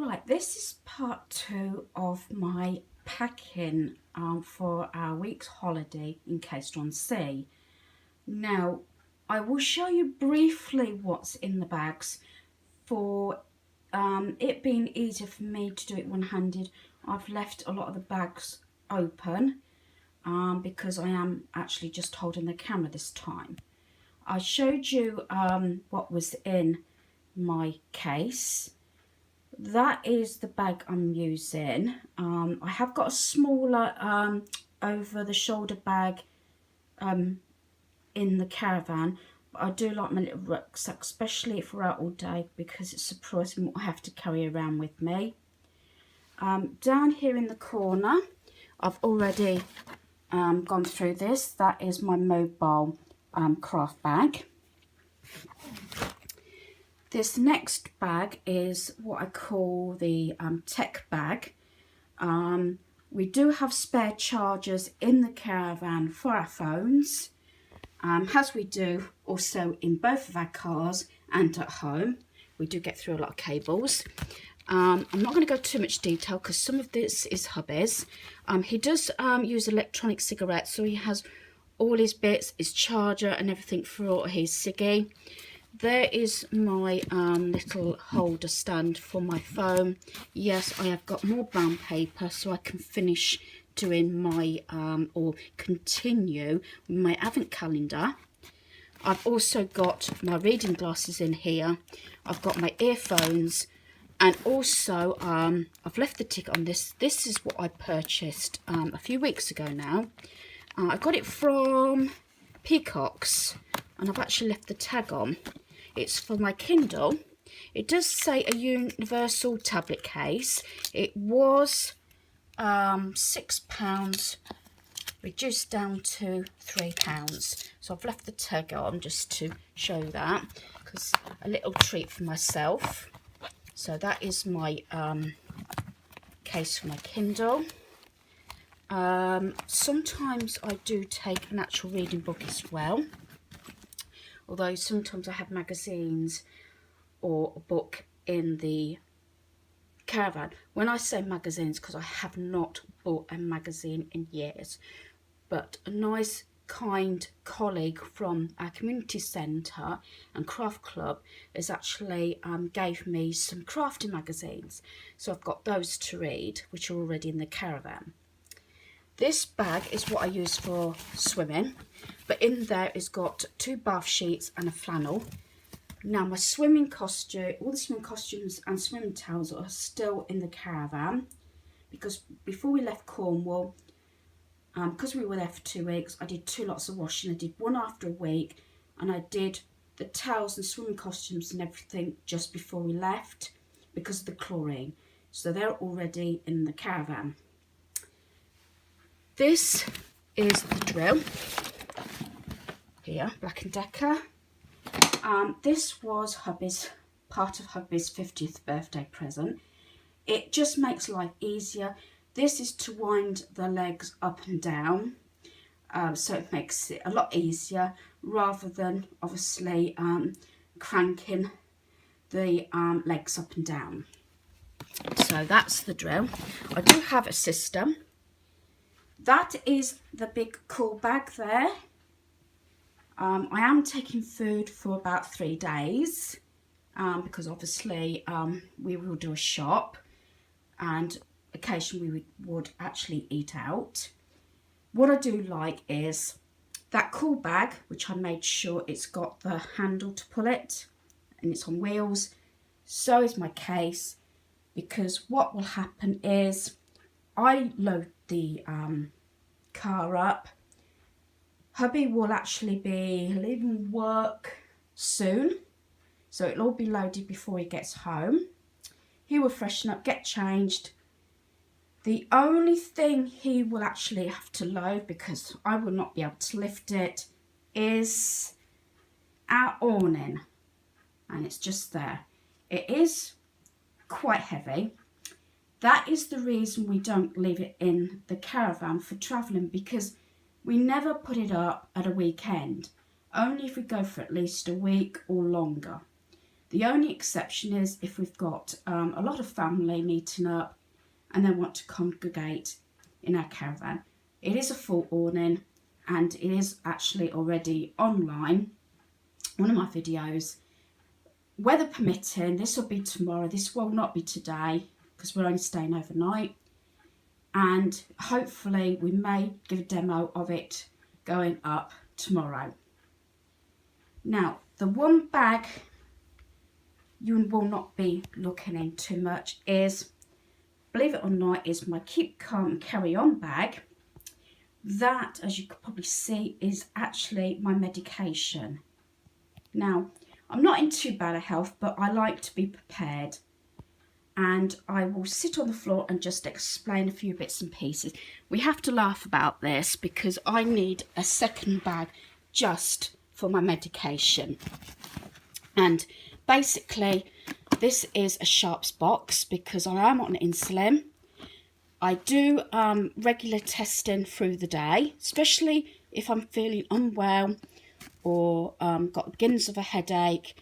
Right, this is part 2 of my packing for our week's holiday in Castron-on-Sea. Now, I will show you briefly what's in the bags. For it being easier for me to do it one-handed, I've left a lot of the bags open because I am actually just holding the camera this time. I showed you what was in my case. That is the bag I'm using. I have got a smaller over the shoulder bag in the Caravan, but I do like my little rucksack, especially if we're out all day, because it's surprising what I have to carry around with me. Down here in the corner, I've already gone through this. That is my mobile craft bag. This next bag is what I call the tech bag. We do have spare chargers in the Caravan for our phones, as we do also in both of our cars and at home. We do get through a lot of cables. I'm not going to go too much detail because some of this is hubby's. He does use electronic cigarettes, so he has all his bits, his charger and everything for his ciggy. There is my little holder stand for my phone. Yes, I have got more brown paper so I can finish doing my, or continue my advent calendar. I've also got my reading glasses in here. I've got my earphones, and also I've left the ticket on this. This is what I purchased a few weeks ago now. I got it from Peacocks, and I've actually left the tag on. It's for my Kindle. It does say a universal tablet case. It was £6, reduced down to £3. So I've left the tag on just to show that, because a little treat for myself. So that is my case for my Kindle. Sometimes I do take an actual reading book as well, although sometimes I have magazines or a book in the Caravan. When I say magazines, because I have not bought a magazine in years, but a nice kind colleague from our community centre and craft club has actually gave me some crafting magazines, so I've got those to read, which are already in the Caravan. This bag is what I use for swimming, but in there it's got 2 bath sheets and a flannel. Now my swimming costume, all the swimming costumes and swimming towels are still in the Caravan, because before we left Cornwall, because we were there for 2 weeks, I did 2 lots of washing. I did one after a week, and I did the towels and swimming costumes and everything just before we left because of the chlorine. So they're already in the Caravan. This is the drill here, Black & Decker. This was hubby's, part of hubby's 50th birthday present. It just makes life easier. This is to wind the legs up and down, so it makes it a lot easier rather than obviously cranking the legs up and down. So that's the drill. I do have a system. That is the big cool bag there. I am taking food for about 3 days because obviously we will do a shop, and occasionally we would actually eat out. What I do like is that cool bag, which I made sure it's got the handle to pull it and it's on wheels. So is my case, because what will happen is I load the car up. Hubby will actually be leaving work soon, so it'll all be loaded before he gets home. He will freshen up, get changed. The only thing he will actually have to load, because I will not be able to lift it, is our awning, and it's just there. It is quite heavy. That is the reason we don't leave it in the Caravan for travelling, because we never put it up at a weekend, only if we go for at least a week or longer. The only exception is if we've got a lot of family meeting up and they want to congregate in our caravan. It is a full awning and it is actually already online, one of my videos. Weather permitting, this will be tomorrow, this will not be today because we're only staying overnight, and hopefully we may give a demo of it going up tomorrow. Now, the one bag you will not be looking in too much is, believe it or not, is my Keep Calm Carry On bag. That, as you could probably see, is actually my medication. Now, I'm not in too bad a health, but I like to be prepared. And I will sit on the floor and just explain a few bits and pieces. We have to laugh about this because I need a second bag just for my medication. And basically, this is a Sharps box because I am on insulin. I do regular testing through the day, especially if I'm feeling unwell or got beginnings of a headache.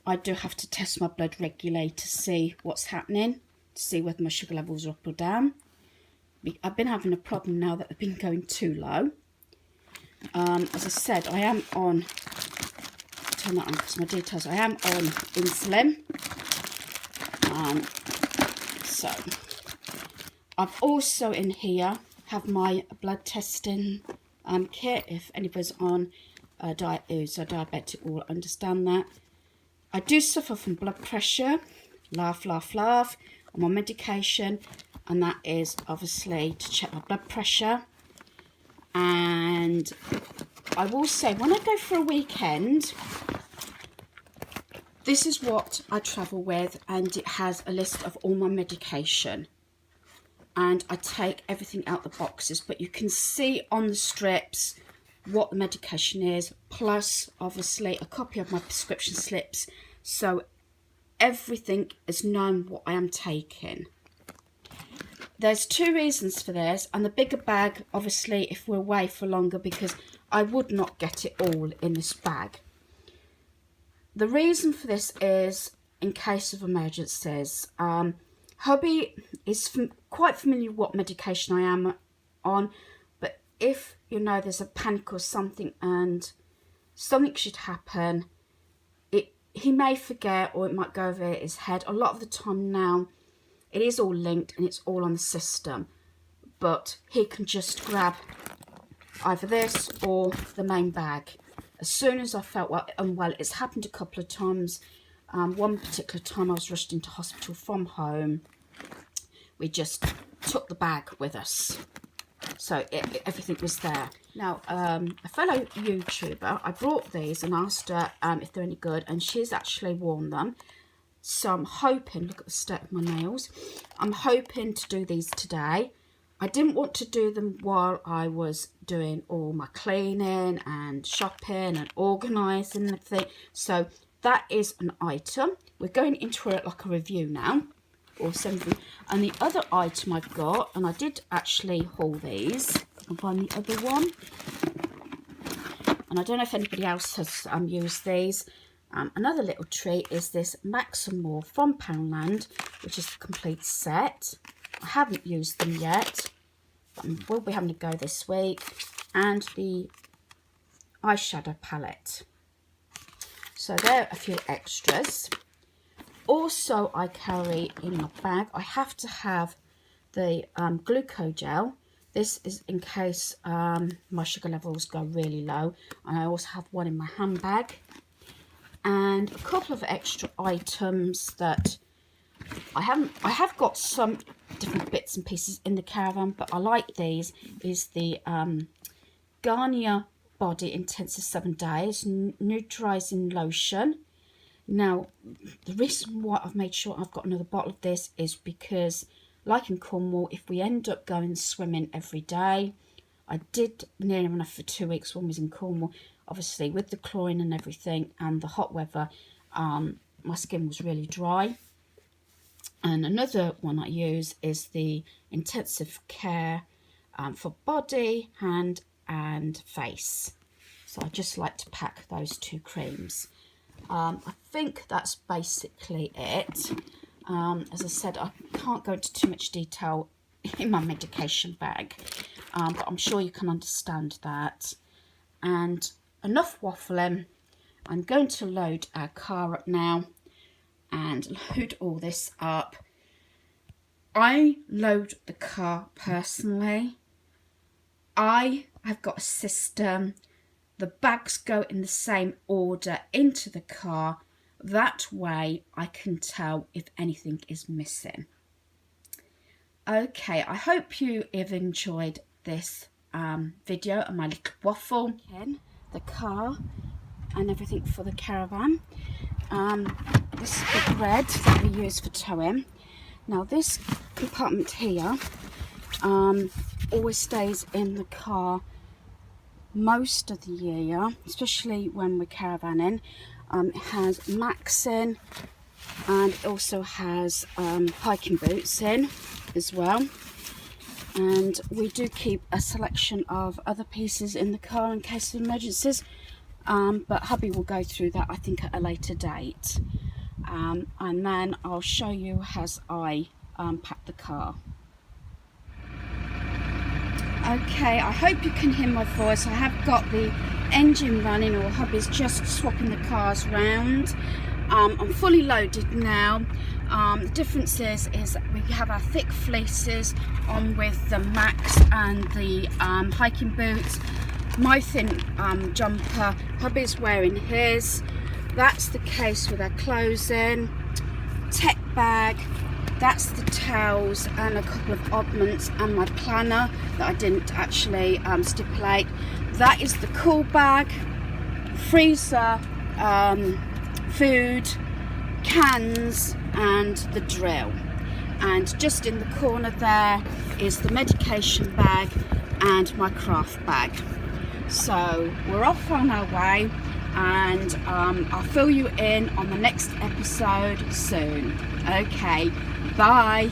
I do have to test my blood regularly to see what's happening, to see whether my sugar levels are up or down. I've been having a problem now that they've been going too low. As I said, I am on, turn that on because my details, I am on insulin. So I've also in here have my blood testing kit. If anybody's on diet, who's a diabetic, will understand that. I do suffer from blood pressure, laugh, I'm on medication, and that is obviously to check my blood pressure. And I will say, when I go for a weekend, this is what I travel with, and it has a list of all my medication. And I take everything out the boxes, but you can see on the strips what the medication is, plus obviously a copy of my prescription slips, so everything is known what I am taking. There's two reasons for this, and the bigger bag obviously if we're away for longer, because I would not get it all in this bag. The reason for this is in case of emergencies. Hubby is quite familiar with what medication I am on, but if you know there's a panic or something and something should happen, he may forget, or it might go over his head. A lot of the time now it is all linked and it's all on the system, but he can just grab either this or the main bag. As soon as I felt unwell, it's happened a couple of times. One particular time I was rushed into hospital from home. We just took the bag with us, so everything was there. Now, a fellow YouTuber, I brought these and asked her if they're any good, and she's actually worn them. So I'm hoping, look at the state of my nails, I'm hoping to do these today. I didn't want to do them while I was doing all my cleaning and shopping and organising and everything. So that is an item. We're going into it like a review now, or something. And the other item I've got, and I did actually haul these. I'll find the other one. And I don't know if anybody else has used these. Another little treat is this Max and More from Poundland, which is the complete set. I haven't used them yet, but we'll be having a go this week. And the eyeshadow palette. So there are a few extras. Also, I carry in my bag, I have to have the glucogel. This is in case my sugar levels go really low. And I also have one in my handbag. And a couple of extra items that I have got some different bits and pieces in the caravan, but I like these. Is the Garnier Body Intensive 7 Days Neutralizing Lotion. Now, the reason why I've made sure I've got another bottle of this is because, like in Cornwall, if we end up going swimming every day, I did nearly enough for 2 weeks when I was in Cornwall. Obviously, with the chlorine and everything and the hot weather, my skin was really dry. And another one I use is the Intensive Care for body, hand and face. So I just like to pack those two creams. I think that's basically it. As I said, I can't go into too much detail in my medication bag, but I'm sure you can understand that. And enough waffling. I'm going to load our car up now and load all this up. I load the car personally. I have got a system. The bags go in the same order into the car. That way I can tell if anything is missing. Okay, I hope you have enjoyed this video and my little waffle. The car and everything for the caravan. This is the red that we use for towing. Now this compartment here always stays in the car most of the year, especially when we're caravanning. It has mats in, and it also has hiking boots in as well. And we do keep a selection of other pieces in the car in case of emergencies, but hubby will go through that I think at a later date. And then I'll show you as I pack the car. Okay, I hope you can hear my voice. I have got the engine running, or hubby's just swapping the cars round. I'm fully loaded now. The difference is that we have our thick fleeces on with the mats and the hiking boots. My thin jumper, hubby's wearing his. That's the case with our clothes in. Tech bag, that's the towels and a couple of oddments and my planner that I didn't actually stipulate. That is the cool bag, freezer, food, cans and the drill. And just in the corner there is the medication bag and my craft bag. So we're off on our way, and I'll fill you in on the next episode soon. Okay, bye.